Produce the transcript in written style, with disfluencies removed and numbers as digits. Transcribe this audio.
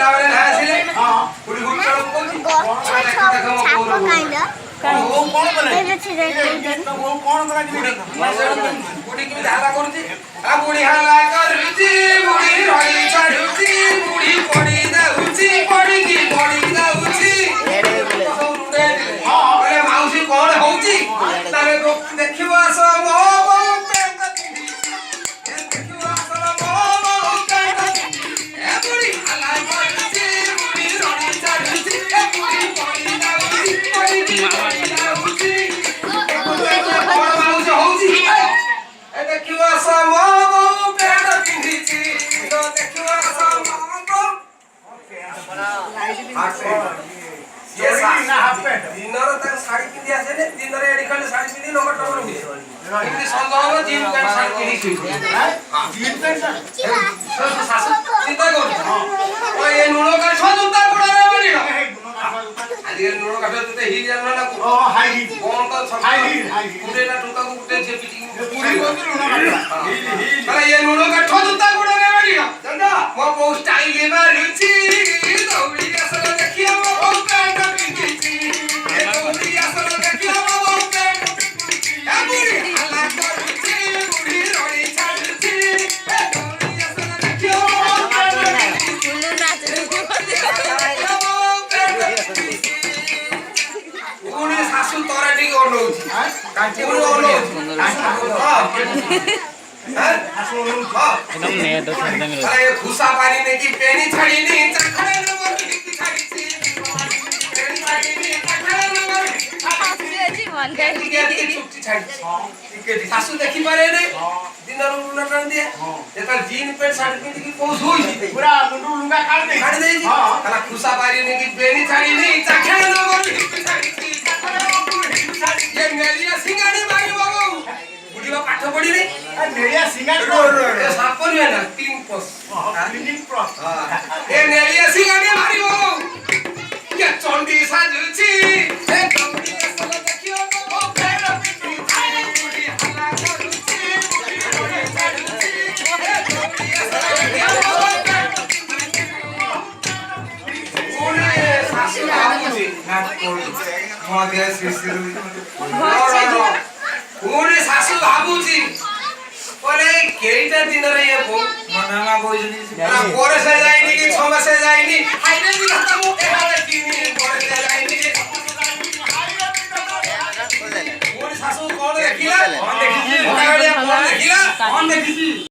ପିଲାମାନେ ନା ଆସିଲେ ବୁଢୀ ବୁଢୀ କଣ କହୁଛି ବୁଢୀ କି ଧାରା କରୁଛି ବୁଢୀ हाला କରୁଛି ବୁଢୀ ରହି ଛାଡୁଛି ବୁଢୀ ପଡି ଯାଉଛି ପଡିକି ପଡି ଯାଉଛି ମାଉସୀ କଣ ହଉଛି ତାରେ ଦେଖିବ ଆସ ମୋ ଦିନର ତାଙ୍କ ଶାଢୀ ପିନ୍ଧି ଆସେନି ଦିନରେ ଏଡି ଖଣ୍ଡେ ଶାଢୀ ପିନ୍ଧି ନମ୍ବର ଟମ୍ବର ହୁଏ ଏମିତି ସନ୍ଦେହ ହବ ଜିନ୍ ପ୍ୟାଣ୍ଟ ଶାଢୀ ପିନ୍ଧି ଶାଶୁ ଚିନ୍ତା କରୁଛି ଏ ଲୁଣ କାଠ ଜୁତା ଗୋଡରେ ମାରିବ ଆଜିକାଲି ଲୁଣ କାଠ ଜୁତା ହେଇ ଜାଣିଲ ନା କଣ ତ କୋଡିଏଟା ଟଙ୍କାକୁ ଗୋଟେ ଝିଅ ପିଟିକି ଏ ଲୁଣ କାଠ ଜୁତା ଗୋଡରେ ମାରିବ ମୋ ବୋଉ ଷ୍ଟାଇଲ ମାରୁଛି ଦୌଡ଼ି ଆସଲ ଦେଖିବ ମୋ ବୋଉ ପ୍ୟାଣ୍ଟ ପିନ୍ଧିଛି ଦୌଡ଼ି ଆସଲ ଦେଖିବ ମୋ ବୋଉ ପ୍ୟାଣ୍ଟ ପିନ୍ଧିଛି ବୁଢୀ हाला କରୁଛି ବୁଢୀ ରହି ଛାଡୁଛି ଦୌଡ଼ି ଆସଲ ଦେଖିବ ମୋ ବୋଉ ପ୍ୟାଣ୍ଟ ପିନ୍ଧିଛି ପୁଣି ଶାଶୁ ତରା ଟିକେ ଅନଉଛି खुशा पानी ने की पेनी छड़ी नी चखड़े नंबर लिखी छड़ी सी पेनी छड़ी नी चखड़े नंबर जी मन गई के छुट्टी छड़ी के सासू देखि पारे ने दिन रुना टान दिया जेता जीन पेंट शर्ट पिंदी की कोस होई पूरा मुंडू लुंगा काट दे कला खुशा पानी ने की पेनी छड़ी नी चखड़े नंबर लिखी छड़ी सी ये मेलिया सिंगाड़ी मारी बाबू बुढ़ीवा पाठ पढ़ी रे नेलिया सिंगाड़ी साप रे ना तीन पस ए नेलिया सिंगाड़ी मारी बाबू के चंडी साजुची ए गौरी असल देखियो ओ फेर पिटी थाई बुढ़ी हाला करूची बुढ़ी रोडे चढ़ुची ए गौरी असल देखियो ओ फेर पिटी ओने सासु आमुची नाट कोई मगे सिसिरु ओने सासु आमुची ओने केइटा दिन रे ये बो मनामा कोइजनी पोरे से जाइनी कि 6 मास से जाइनी हाइने भी खाता मु एहाले किनी पोरे से जाइनी ओने सासु कोन देखिला कोन देखिला कोन देखिला